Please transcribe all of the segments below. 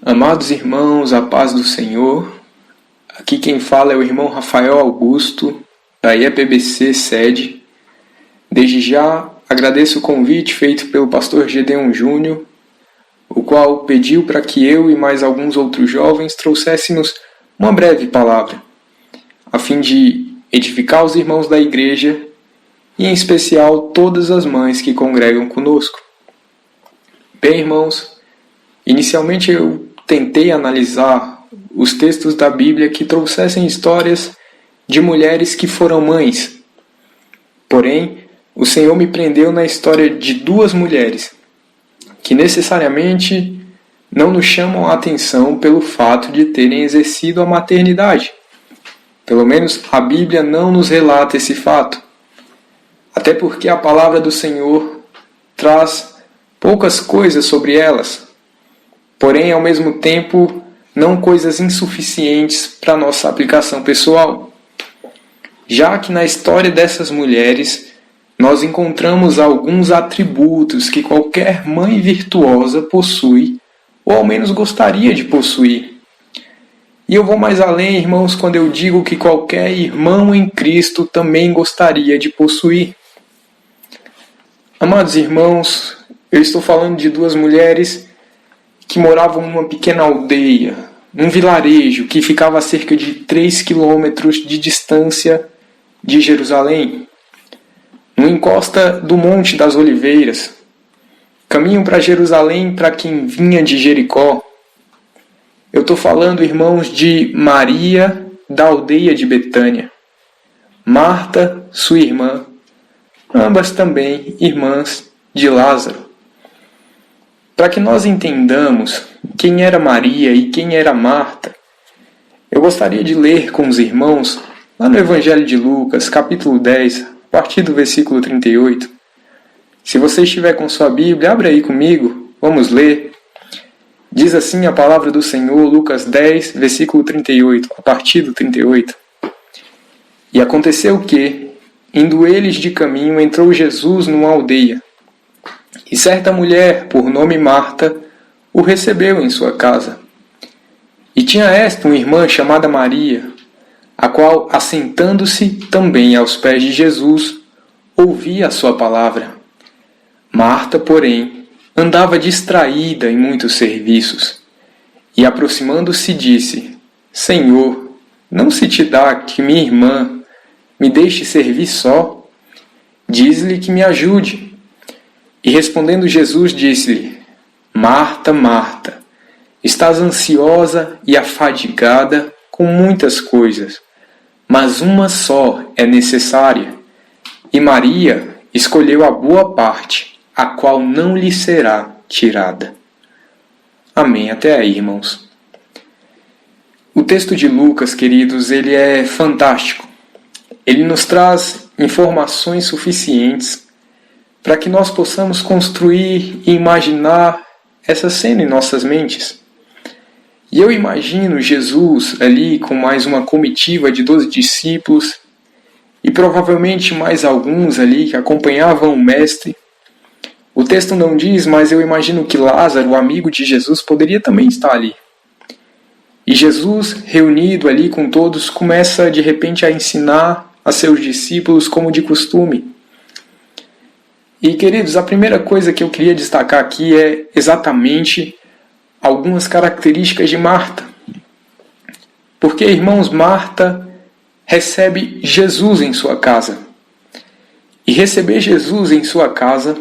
Amados irmãos, a paz do Senhor. Aqui quem fala é o irmão Rafael Augusto, da IEPBC sede. Desde já agradeço o convite feito pelo pastor Gedeon Júnior, o qual pediu para que eu e mais alguns outros jovens trouxéssemos uma breve palavra, a fim de edificar os irmãos da igreja e, em especial, todas as mães que congregam conosco. Bem, irmãos, inicialmente eu tentei analisar os textos da Bíblia que trouxessem histórias de mulheres que foram mães. Porém, o Senhor me prendeu na história de duas mulheres, que necessariamente não nos chamam a atenção pelo fato de terem exercido a maternidade. Pelo menos a Bíblia não nos relata esse fato. Até porque a palavra do Senhor traz poucas coisas sobre elas. Porém, ao mesmo tempo, não coisas insuficientes para nossa aplicação pessoal. Já que na história dessas mulheres, nós encontramos alguns atributos que qualquer mãe virtuosa possui, ou ao menos gostaria de possuir. E eu vou mais além, irmãos, quando eu digo que qualquer irmão em Cristo também gostaria de possuir. Amados irmãos, eu estou falando de duas mulheres que moravam numa pequena aldeia, num vilarejo que ficava a cerca de 3 quilômetros de distância de Jerusalém, no encosta do Monte das Oliveiras, caminho para Jerusalém para quem vinha de Jericó. Eu estou falando, irmãos, de Maria, da aldeia de Betânia, Marta, sua irmã, ambas também irmãs de Lázaro. Para que nós entendamos quem era Maria e quem era Marta, eu gostaria de ler com os irmãos, lá no Evangelho de Lucas, capítulo 10, a partir do versículo 38. Se você estiver com sua Bíblia, abre aí comigo, vamos ler. Diz assim a palavra do Senhor, Lucas 10, versículo 38, a partir do 38. E aconteceu que, indo eles de caminho, entrou Jesus numa aldeia. E certa mulher, por nome Marta, o recebeu em sua casa. E tinha esta uma irmã chamada Maria, a qual, assentando-se também aos pés de Jesus, ouvia a sua palavra. Marta, porém, andava distraída em muitos serviços, e aproximando-se disse: Senhor, não se te dá que minha irmã me deixe servir só? Diz-lhe que me ajude. E respondendo Jesus disse-lhe: Marta, Marta, estás ansiosa e afadigada com muitas coisas, mas uma só é necessária. E Maria escolheu a boa parte, a qual não lhe será tirada. Amém. Até aí, irmãos. O texto de Lucas, queridos, ele é fantástico. Ele nos traz informações suficientes para que nós possamos construir e imaginar essa cena em nossas mentes. E eu imagino Jesus ali com mais uma comitiva de 12 discípulos e provavelmente mais alguns ali que acompanhavam o Mestre. O texto não diz, mas eu imagino que Lázaro, o amigo de Jesus, poderia também estar ali. E Jesus, reunido ali com todos, começa de repente a ensinar a seus discípulos como de costume. E, queridos, a primeira coisa que eu queria destacar aqui é exatamente algumas características de Marta. Porque, irmãos, Marta recebe Jesus em sua casa. E receber Jesus em sua casa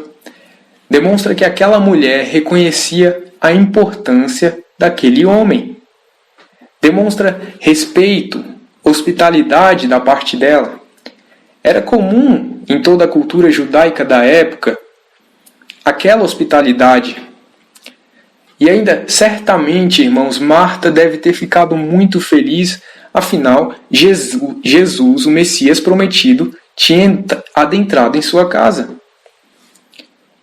demonstra que aquela mulher reconhecia a importância daquele homem. Demonstra respeito, hospitalidade da parte dela. Era comum em toda a cultura judaica da época aquela hospitalidade. E ainda, certamente, irmãos, Marta deve ter ficado muito feliz, afinal, Jesus, o Messias prometido, tinha adentrado em sua casa.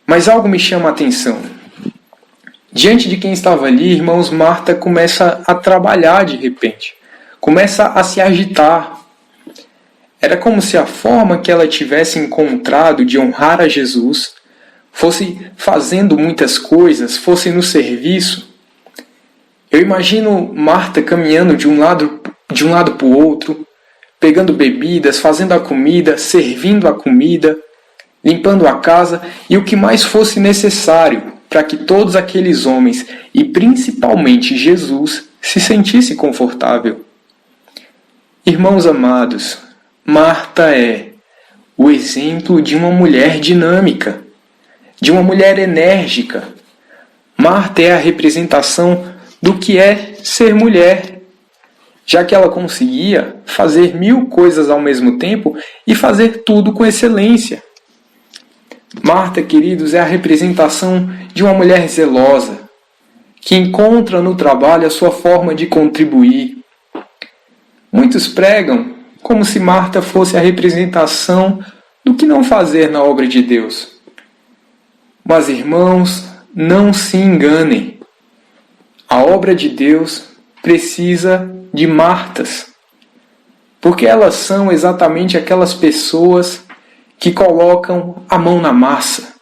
Mas algo me chama a atenção. Diante de quem estava ali, irmãos, Marta começa a trabalhar de repente. Começa a se agitar. Era como se a forma que ela tivesse encontrado de honrar a Jesus fosse fazendo muitas coisas, fosse no serviço. Eu imagino Marta caminhando de um lado para o outro, pegando bebidas, fazendo a comida, servindo a comida, limpando a casa e o que mais fosse necessário para que todos aqueles homens, e principalmente Jesus, se sentisse confortável. Irmãos amados, Marta é o exemplo de uma mulher dinâmica, de uma mulher enérgica. Marta é a representação do que é ser mulher, já que ela conseguia fazer 1000 coisas ao mesmo tempo e fazer tudo com excelência. Marta, queridos, é a representação de uma mulher zelosa, que encontra no trabalho a sua forma de contribuir. Muitos pregam como se Marta fosse a representação do que não fazer na obra de Deus. Mas, irmãos, não se enganem. A obra de Deus precisa de Martas, porque elas são exatamente aquelas pessoas que colocam a mão na massa,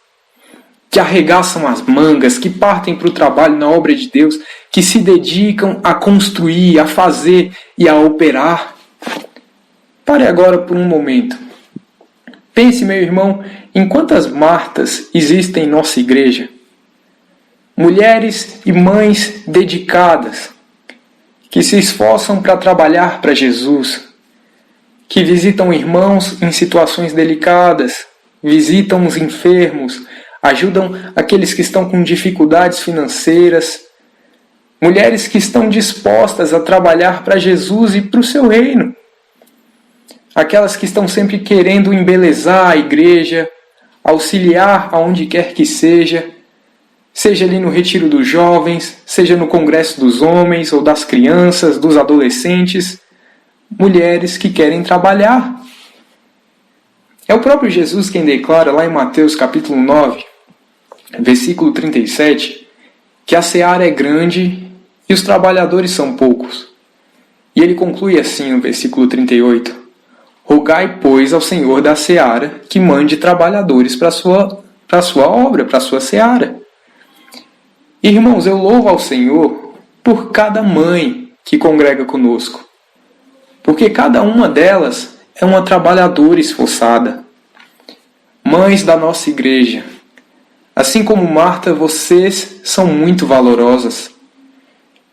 que arregaçam as mangas, que partem para o trabalho na obra de Deus, que se dedicam a construir, a fazer e a operar. Pare agora por um momento. Pense, meu irmão, em quantas Martas existem em nossa igreja. Mulheres e mães dedicadas, que se esforçam para trabalhar para Jesus, que visitam irmãos em situações delicadas, visitam os enfermos, ajudam aqueles que estão com dificuldades financeiras, mulheres que estão dispostas a trabalhar para Jesus e para o seu reino, aquelas que estão sempre querendo embelezar a igreja, auxiliar aonde quer que seja ali no retiro dos jovens, seja no congresso dos homens ou das crianças, dos adolescentes, mulheres que querem trabalhar. É o próprio Jesus quem declara lá em Mateus capítulo 9, versículo 37, que a seara é grande e os trabalhadores são poucos. E ele conclui assim no versículo 38, rogai, pois, ao Senhor da seara que mande trabalhadores para a sua obra, para a sua seara. Irmãos, eu louvo ao Senhor por cada mãe que congrega conosco, porque cada uma delas é uma trabalhadora esforçada. Mães da nossa igreja, assim como Marta, vocês são muito valorosas.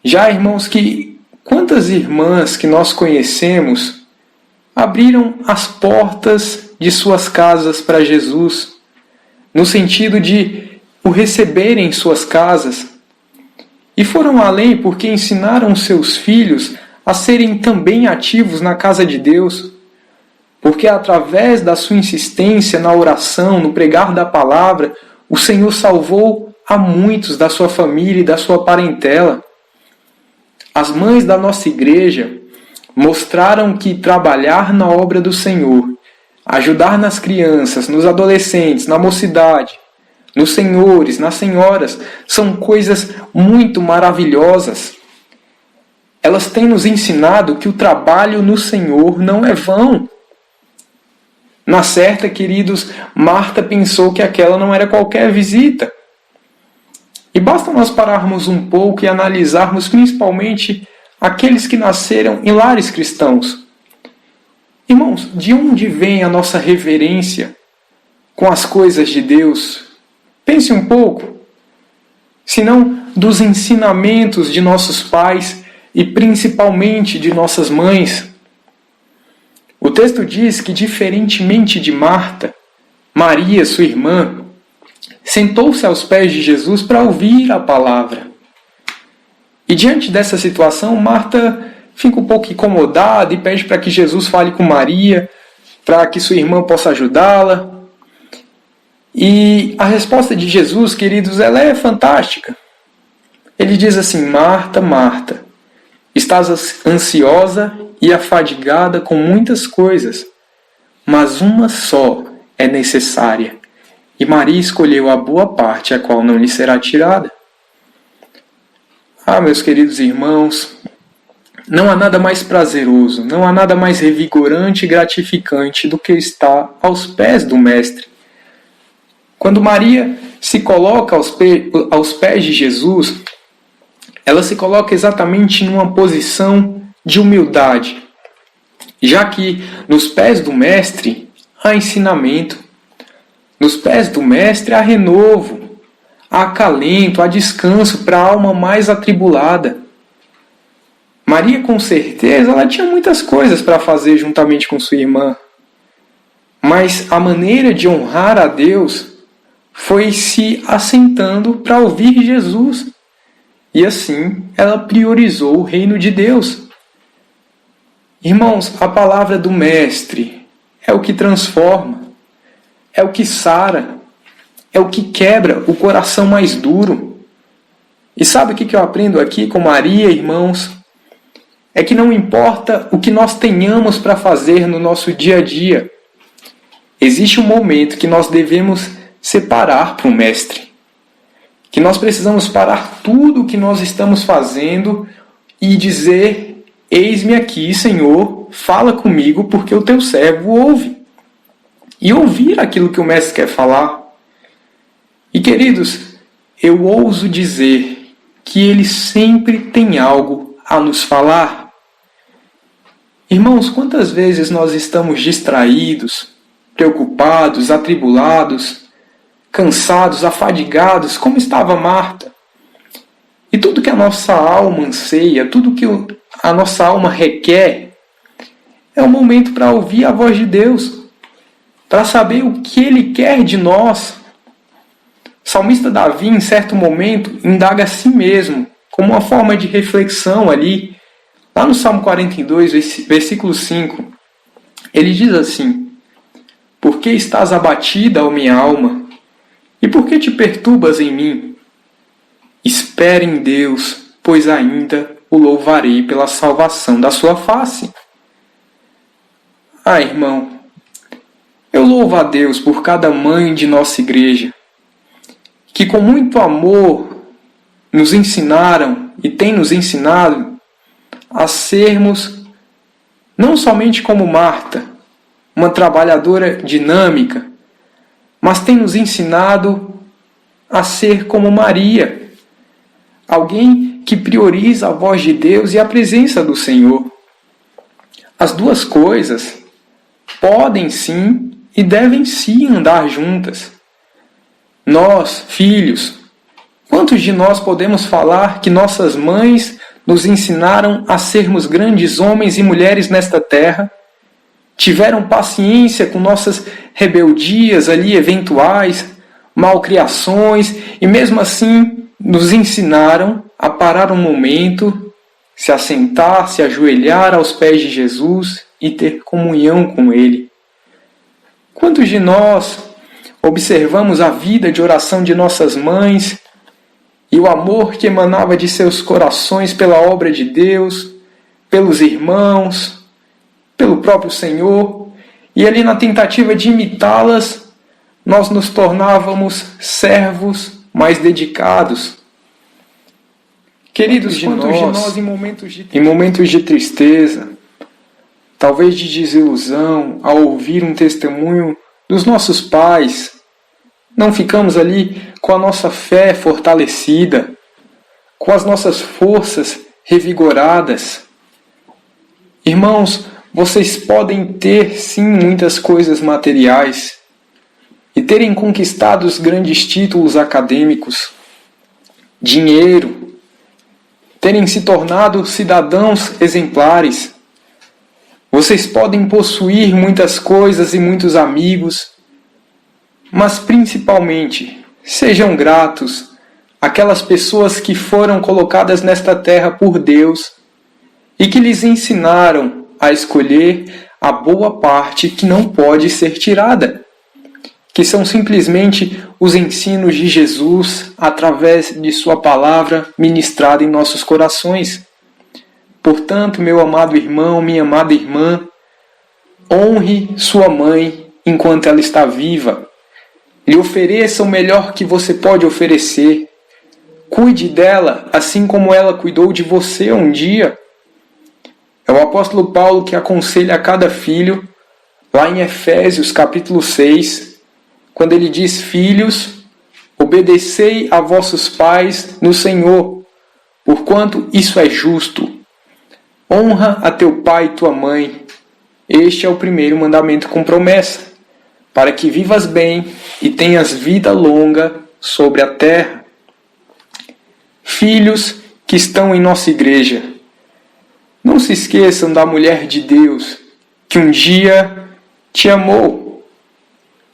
Já, irmãos, quantas irmãs que nós conhecemos abriram as portas de suas casas para Jesus, no sentido de o receberem em suas casas, e foram além porque ensinaram seus filhos a serem também ativos na casa de Deus, porque através da sua insistência na oração, no pregar da palavra, o Senhor salvou a muitos da sua família e da sua parentela. As mães da nossa igreja mostraram que trabalhar na obra do Senhor, ajudar nas crianças, nos adolescentes, na mocidade, nos senhores, nas senhoras, são coisas muito maravilhosas. Elas têm nos ensinado que o trabalho no Senhor não é vão. Na certa, queridos, Marta pensou que aquela não era qualquer visita. E basta nós pararmos um pouco e analisarmos principalmente aqueles que nasceram em lares cristãos. Irmãos, de onde vem a nossa reverência com as coisas de Deus? Pense um pouco. Senão dos ensinamentos de nossos pais e principalmente de nossas mães. O texto diz que, diferentemente de Marta, Maria, sua irmã, sentou-se aos pés de Jesus para ouvir a palavra. E diante dessa situação, Marta fica um pouco incomodada e pede para que Jesus fale com Maria, para que sua irmã possa ajudá-la. E a resposta de Jesus, queridos, ela é fantástica. Ele diz assim: Marta, Marta, estás ansiosa e afadigada com muitas coisas, mas uma só é necessária. E Maria escolheu a boa parte, a qual não lhe será tirada. Ah, meus queridos irmãos, não há nada mais prazeroso, não há nada mais revigorante e gratificante do que estar aos pés do Mestre. Quando Maria se coloca aos pés de Jesus, ela se coloca exatamente numa posição de humildade, já que nos pés do Mestre há ensinamento, nos pés do Mestre há renovo, há acalento, há descanso para a alma mais atribulada. Maria, com certeza, ela tinha muitas coisas para fazer juntamente com sua irmã, mas a maneira de honrar a Deus foi se assentando para ouvir Jesus. E assim ela priorizou o reino de Deus. Irmãos, a palavra do Mestre é o que transforma, é o que sara, é o que quebra o coração mais duro. E sabe o que eu aprendo aqui com Maria, irmãos? É que não importa o que nós tenhamos para fazer no nosso dia a dia, existe um momento que nós devemos separar para o Mestre. Que nós precisamos parar tudo o que nós estamos fazendo e dizer: eis-me aqui, Senhor, fala comigo, porque o teu servo ouve. E ouvir aquilo que o Mestre quer falar. E queridos, eu ouso dizer que ele sempre tem algo a nos falar. Irmãos, quantas vezes nós estamos distraídos, preocupados, atribulados, cansados, afadigados, como estava Marta? E tudo que a nossa alma anseia, tudo que a nossa alma requer, é um momento para ouvir a voz de Deus, para saber o que Ele quer de nós. O salmista Davi, em certo momento, indaga a si mesmo, como uma forma de reflexão ali, lá no Salmo 42, versículo 5, ele diz assim: por que estás abatida, ó minha alma? E por que te perturbas em mim? Espere em Deus, pois ainda o louvarei pela salvação da sua face. Ah, irmão, eu louvo a Deus por cada mãe de nossa igreja, que com muito amor nos ensinaram e tem nos ensinado a sermos não somente como Marta, uma trabalhadora dinâmica, mas tem nos ensinado a ser como Maria, alguém que prioriza a voz de Deus e a presença do Senhor. As duas coisas podem sim e devem sim andar juntas. Nós, filhos, quantos de nós podemos falar que nossas mães nos ensinaram a sermos grandes homens e mulheres nesta terra, tiveram paciência com nossas rebeldias ali eventuais, malcriações, e mesmo assim nos ensinaram a parar um momento, se assentar, se ajoelhar aos pés de Jesus e ter comunhão com Ele. Quantos de nós observamos a vida de oração de nossas mães e o amor que emanava de seus corações pela obra de Deus, pelos irmãos, pelo próprio Senhor, e ali na tentativa de imitá-las, nós nos tornávamos servos mais dedicados. Queridos, de nós, em momentos de tristeza, talvez de desilusão, ao ouvir um testemunho dos nossos pais, não ficamos ali com a nossa fé fortalecida, com as nossas forças revigoradas. Irmãos, vocês podem ter sim muitas coisas materiais e terem conquistado os grandes títulos acadêmicos, dinheiro, terem se tornado cidadãos exemplares. Vocês podem possuir muitas coisas e muitos amigos, mas principalmente sejam gratos àquelas pessoas que foram colocadas nesta terra por Deus e que lhes ensinaram a escolher a boa parte que não pode ser tirada, que são simplesmente os ensinos de Jesus através de sua palavra ministrada em nossos corações. Portanto, meu amado irmão, minha amada irmã, honre sua mãe enquanto ela está viva. Lhe ofereça o melhor que você pode oferecer. Cuide dela assim como ela cuidou de você um dia. É o apóstolo Paulo que aconselha a cada filho, lá em Efésios capítulo 6, quando ele diz: filhos, obedecei a vossos pais no Senhor, porquanto isso é justo. Honra a teu pai e tua mãe. Este é o primeiro mandamento com promessa, para que vivas bem e tenhas vida longa sobre a terra. Filhos que estão em nossa igreja, não se esqueçam da mulher de Deus, que um dia te amou,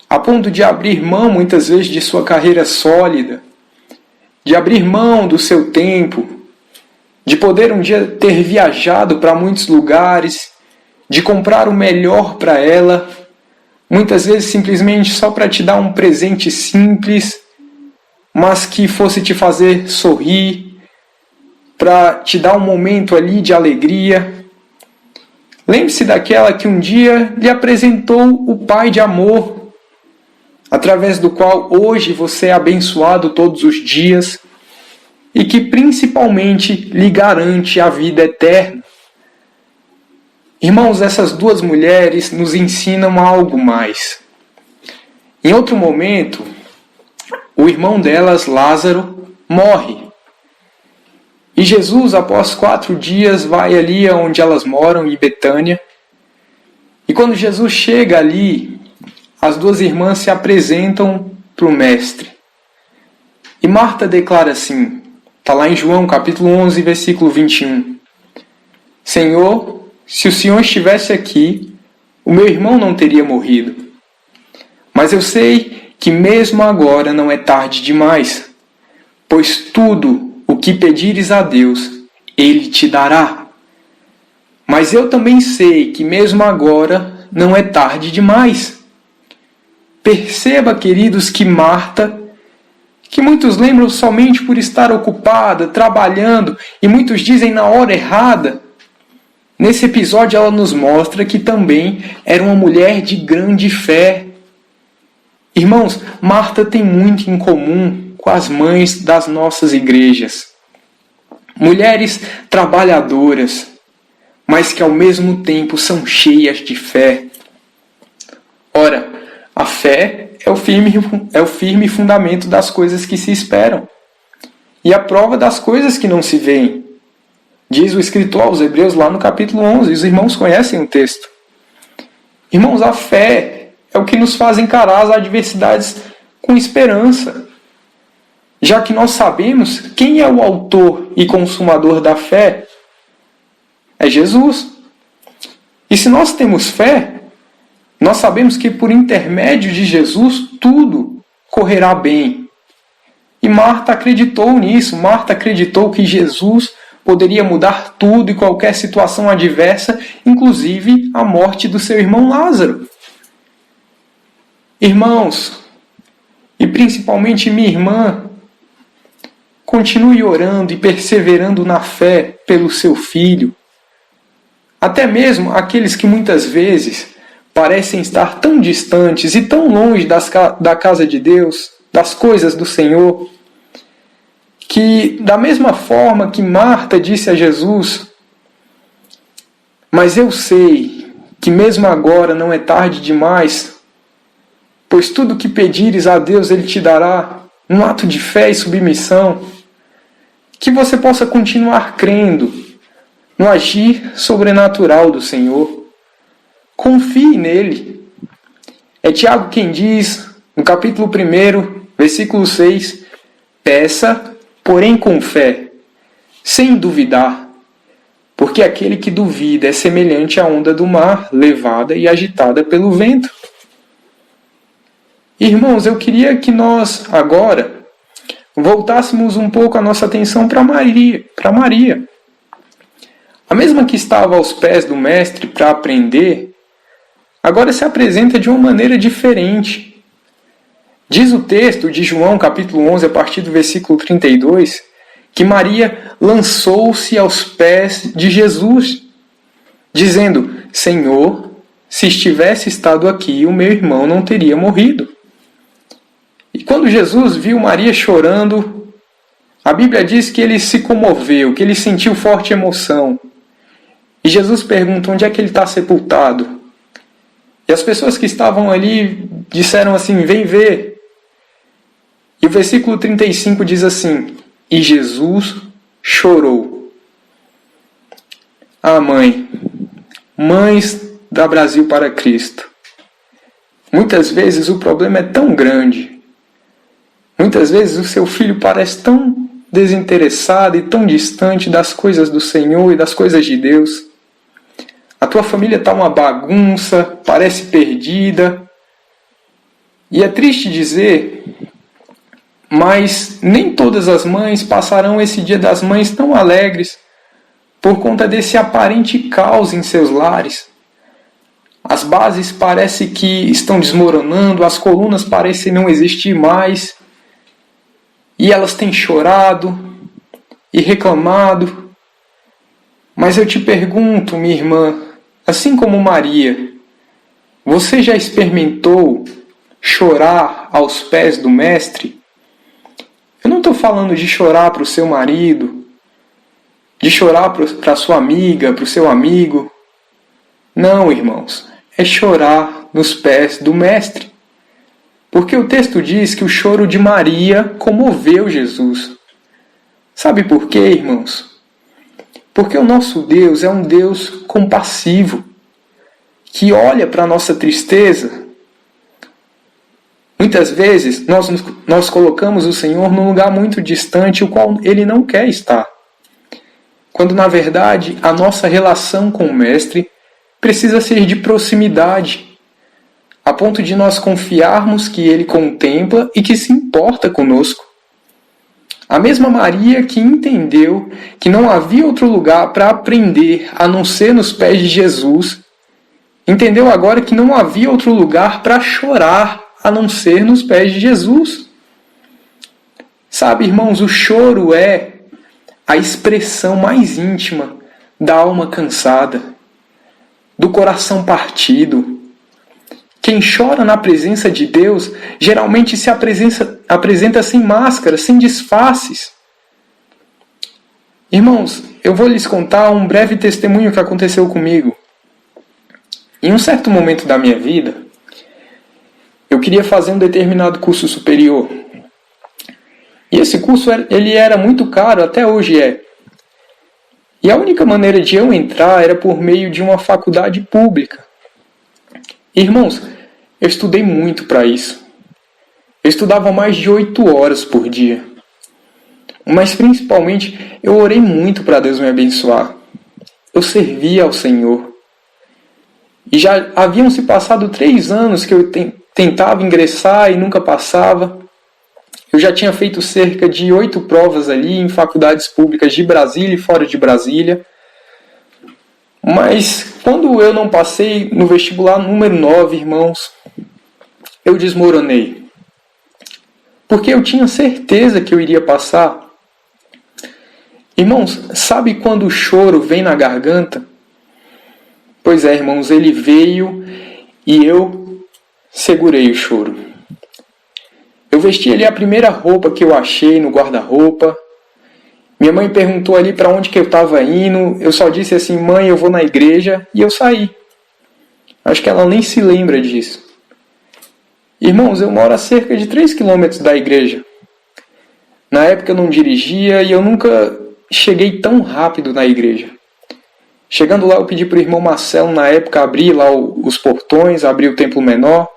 a ponto de abrir mão muitas vezes de sua carreira sólida, de abrir mão do seu tempo, de poder um dia ter viajado para muitos lugares, de comprar o melhor para ela, muitas vezes simplesmente só para te dar um presente simples, mas que fosse te fazer sorrir, para te dar um momento ali de alegria. Lembre-se daquela que um dia lhe apresentou o Pai de amor, através do qual hoje você é abençoado todos os dias e que principalmente lhe garante a vida eterna. Irmãos, essas duas mulheres nos ensinam algo mais. Em outro momento, o irmão delas, Lázaro, morre. E Jesus, após 4 dias, vai ali onde elas moram, em Betânia. E quando Jesus chega ali, as duas irmãs se apresentam para o Mestre. E Marta declara assim, está lá em João capítulo 11, versículo 21. Senhor, se o Senhor estivesse aqui, o meu irmão não teria morrido. Mas eu sei que mesmo agora não é tarde demais, pois tudo o que pedires a Deus, Ele te dará. Mas eu também sei que mesmo agora não é tarde demais. Perceba, queridos, que Marta, que muitos lembram somente por estar ocupada, trabalhando, e muitos dizem na hora errada, nesse episódio ela nos mostra que também era uma mulher de grande fé. Irmãos, Marta tem muito em comum com as mães das nossas igrejas. Mulheres trabalhadoras, mas que ao mesmo tempo são cheias de fé. Ora, a fé é o firme fundamento das coisas que se esperam e a prova das coisas que não se veem. Diz o escritor aos Hebreus lá no capítulo 11, e os irmãos conhecem o texto. Irmãos, a fé é o que nos faz encarar as adversidades com esperança, já que nós sabemos quem é o autor e consumador da fé. É Jesus. E se nós temos fé, nós sabemos que por intermédio de Jesus tudo correrá bem. E Marta acreditou nisso. Marta acreditou que Jesus poderia mudar tudo e qualquer situação adversa, inclusive a morte do seu irmão Lázaro. Irmãos, e principalmente minha irmã, continue orando e perseverando na fé pelo seu filho. Até mesmo aqueles que muitas vezes parecem estar tão distantes e tão longe da casa de Deus, das coisas do Senhor, que da mesma forma que Marta disse a Jesus, mas eu sei que mesmo agora não é tarde demais, pois tudo que pedires a Deus Ele te dará, um ato de fé e submissão, que você possa continuar crendo no agir sobrenatural do Senhor. Confie nele. É Tiago quem diz, no capítulo 1, versículo 6, peça, porém com fé, sem duvidar, porque aquele que duvida é semelhante à onda do mar, levada e agitada pelo vento. Irmãos, eu queria que nós agora voltássemos um pouco a nossa atenção para Maria. A mesma que estava aos pés do Mestre para aprender, agora se apresenta de uma maneira diferente. Diz o texto de João, capítulo 11, a partir do versículo 32, que Maria lançou-se aos pés de Jesus, dizendo, Senhor, se estivesse estado aqui, o meu irmão não teria morrido. E quando Jesus viu Maria chorando, a Bíblia diz que ele se comoveu, que ele sentiu forte emoção. E Jesus pergunta, onde é que ele está sepultado? E as pessoas que estavam ali disseram assim, vem ver. E o versículo 35 diz assim, e Jesus chorou. Ah, mães da Brasil para Cristo. Muitas vezes o problema é tão grande. Muitas vezes o seu filho parece tão desinteressado e tão distante das coisas do Senhor e das coisas de Deus. A tua família está uma bagunça, parece perdida. E é triste dizer, mas nem todas as mães passarão esse Dia das Mães tão alegres por conta desse aparente caos em seus lares. As bases parecem que estão desmoronando, as colunas parecem não existir mais, e elas têm chorado e reclamado. Mas eu te pergunto, minha irmã, assim como Maria, você já experimentou chorar aos pés do Mestre? Eu não estou falando de chorar para o seu marido, de chorar para a sua amiga, para o seu amigo. Não, irmãos, é chorar nos pés do Mestre. Porque o texto diz que o choro de Maria comoveu Jesus. Sabe por quê, irmãos? Porque o nosso Deus é um Deus compassivo, que olha para a nossa tristeza. Muitas vezes nós colocamos o Senhor num lugar muito distante, o qual Ele não quer estar. Quando na verdade a nossa relação com o Mestre precisa ser de proximidade, a ponto de nós confiarmos que Ele contempla e que se importa conosco. A mesma Maria que entendeu que não havia outro lugar para aprender a não ser nos pés de Jesus, entendeu agora que não havia outro lugar para chorar a não ser nos pés de Jesus. Sabe, irmãos, o choro é a expressão mais íntima da alma cansada, do coração partido. Quem chora na presença de Deus geralmente se apresenta sem máscara, sem disfarces. Irmãos, eu vou lhes contar um breve testemunho que aconteceu comigo. Em um certo momento da minha vida, eu queria fazer um determinado curso superior. E esse curso ele era muito caro, até hoje é. E a única maneira de eu entrar era por meio de uma faculdade pública. Irmãos, eu estudei muito para isso. Eu estudava mais de 8 horas por dia. Mas principalmente eu orei muito para Deus me abençoar. Eu servia ao Senhor. E já haviam se passado 3 anos que eu tentava ingressar e nunca passava. Eu já tinha feito cerca de 8 provas ali em faculdades públicas de Brasília e fora de Brasília. Mas quando eu não passei no vestibular número 9, irmãos, eu desmoronei. Porque eu tinha certeza que eu iria passar. Irmãos, sabe quando o choro vem na garganta? Pois é, irmãos, ele veio e eu segurei o choro. Eu vesti ali a primeira roupa que eu achei no guarda-roupa. Minha mãe perguntou ali para onde que eu estava indo. Eu só disse assim, mãe, eu vou na igreja. E eu saí. Acho que ela nem se lembra disso. Irmãos, eu moro a cerca de 3 quilômetros da igreja. Na época eu não dirigia e eu nunca cheguei tão rápido na igreja. Chegando lá eu pedi para o irmão Marcelo na época abrir lá os portões, abrir o templo menor.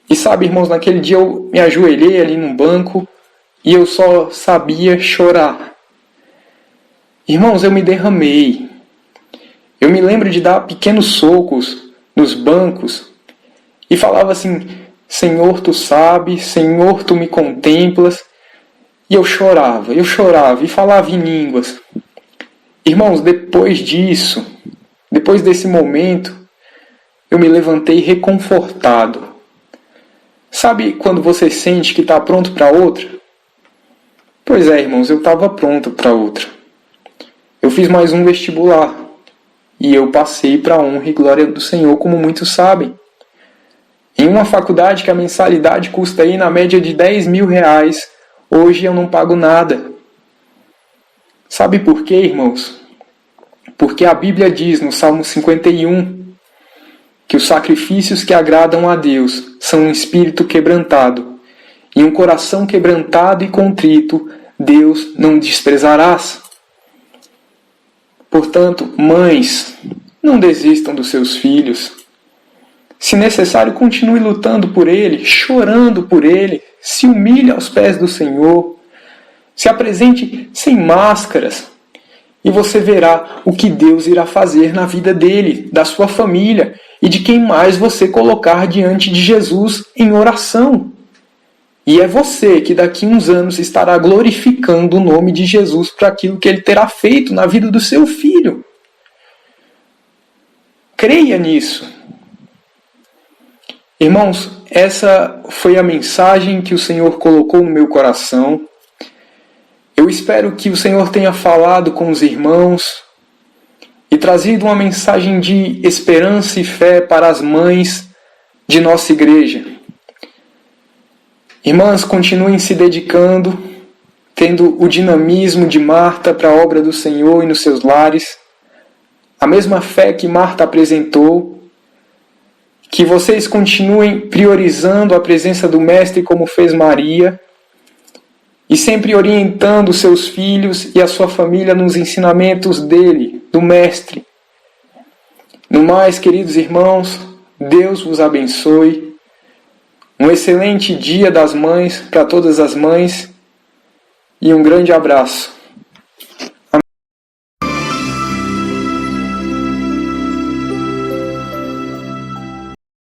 E sabe, irmãos, naquele dia eu me ajoelhei ali num banco e eu só sabia chorar. Irmãos, eu me derramei. Eu me lembro de dar pequenos socos nos bancos e falava assim, Senhor, Tu sabes, Senhor, Tu me contemplas. E eu chorava e falava em línguas. Irmãos, depois disso, depois desse momento, eu me levantei reconfortado. Sabe quando você sente que está pronto para outra? Pois é, irmãos, eu estava pronto para outra. Eu fiz mais um vestibular e eu passei para a honra e glória do Senhor, como muitos sabem. Em uma faculdade que a mensalidade custa aí na média de 10 mil reais, hoje eu não pago nada. Sabe por quê, irmãos? Porque a Bíblia diz no Salmo 51 que os sacrifícios que agradam a Deus são um espírito quebrantado, e um coração quebrantado e contrito Deus não desprezarás. Portanto, mães, não desistam dos seus filhos. Se necessário, continue lutando por ele, chorando por ele, se humilhe aos pés do Senhor, se apresente sem máscaras, e você verá o que Deus irá fazer na vida dele, da sua família e de quem mais você colocar diante de Jesus em oração. E é você que daqui a uns anos estará glorificando o nome de Jesus por aquilo que ele terá feito na vida do seu filho. Creia nisso. Irmãos, essa foi a mensagem que o Senhor colocou no meu coração. Eu espero que o Senhor tenha falado com os irmãos e trazido uma mensagem de esperança e fé para as mães de nossa igreja. Irmãs, continuem se dedicando, tendo o dinamismo de Marta para a obra do Senhor e nos seus lares, a mesma fé que Marta apresentou, que vocês continuem priorizando a presença do Mestre como fez Maria, e sempre orientando seus filhos e a sua família nos ensinamentos dele, do Mestre. No mais, queridos irmãos, Deus vos abençoe. Um excelente dia das mães para todas as mães e um grande abraço.